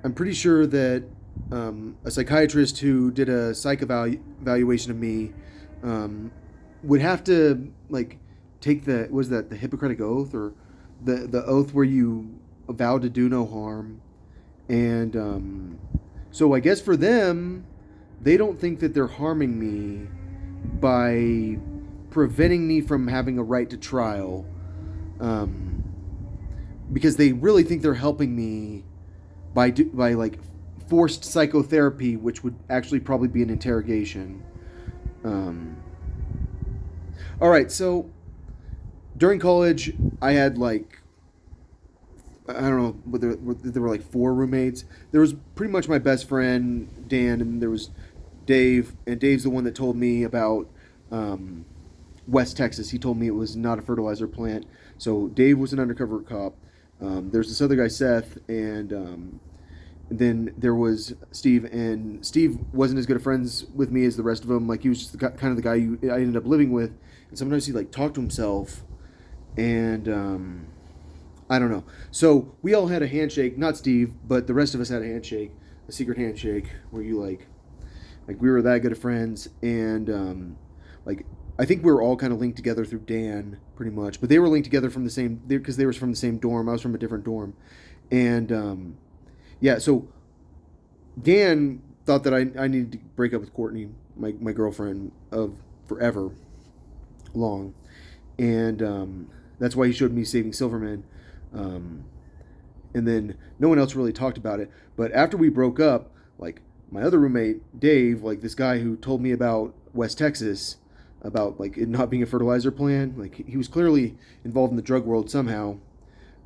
I'm pretty sure that a psychiatrist who did a evaluation of me um, would have to like take the was that the Hippocratic oath or the oath where you vow to do no harm, and so I guess for them, they don't think that they're harming me by preventing me from having a right to trial, um, because they really think they're helping me by like forced psychotherapy, which would actually probably be an interrogation. Um, all right, so during college, I had like I don't know, but there were like four roommates. There was pretty much my best friend Dan, and there was Dave, and Dave's the one that told me about um, West Texas. He told me it was not a fertilizer plant. So Dave was an undercover cop. There's this other guy Seth, and then there was Steve, and Steve wasn't as good of friends with me as the rest of them. Like he was just kind of the guy I ended up living with, and sometimes he like talked to himself, and I don't know. So we all had a handshake, not Steve, but the rest of us had a handshake, a secret handshake where you like we were that good of friends, and like I think we were all kind of linked together through Dan, pretty much. But they were linked together from the same because they were from the same dorm. I was from a different dorm, and yeah. So Dan thought that I needed to break up with Courtney, my girlfriend of forever long, and that's why he showed me Saving Silverman. Um, and then no one else really talked about it. But after we broke up, like my other roommate Dave, like this guy who told me about West Texas, about like it not being a fertilizer plant, like he was clearly involved in the drug world somehow.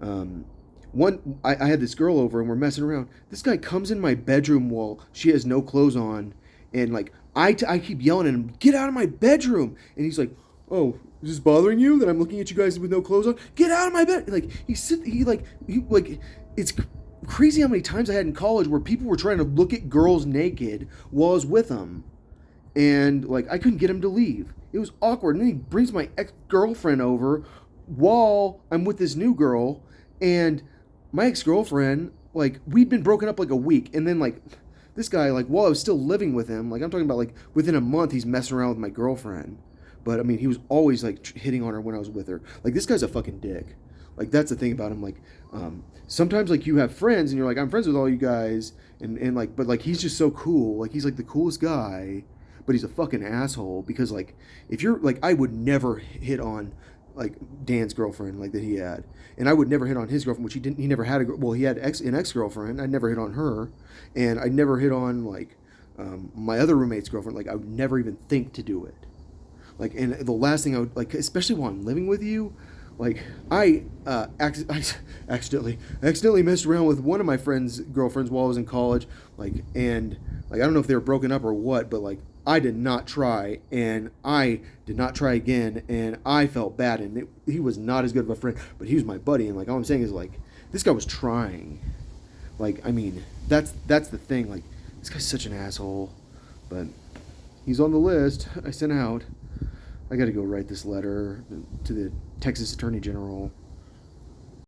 Um, I had this girl over and we're messing around. This guy comes in my bedroom while she has no clothes on, and like I keep yelling at him, "Get out of my bedroom!" And he's like, "Oh, is this bothering you that I'm looking at you guys with no clothes on? Get out of my bed!" Like he like it's crazy how many times I had in college where people were trying to look at girls naked while I was with them, and like I couldn't get him to leave. It was awkward. And then he brings my ex girlfriend over while I'm with this new girl, and my ex girlfriend, like we'd been broken up like a week, and then like this guy, like while I was still living with him, like I'm talking about like within a month, he's messing around with my girlfriend. But I mean, he was always like hitting on her when I was with her. Like this guy's a fucking dick. Like that's the thing about him. Like sometimes like you have friends and you're like I'm friends with all you guys, and like but like he's just so cool. Like he's like the coolest guy, but he's a fucking asshole because like if you're like I would never hit on like Dan's girlfriend like that he had, and I would never hit on his girlfriend, which he didn't. He never had well he had an ex girlfriend. I never hit on her, and I never hit on like my other roommate's girlfriend. Like I would never even think to do it. Like and the last thing I would like, especially while I'm living with you, like I accidentally messed around with one of my friend's girlfriends while I was in college, like and like I don't know if they were broken up or what, but like I did not try, and I did not try again, and I felt bad, and he was not as good of a friend, but he was my buddy, and like all I'm saying is like this guy was trying, like I mean that's the thing, like this guy's such an asshole, but he's on the list I sent out. I got to go write this letter to the Texas Attorney General.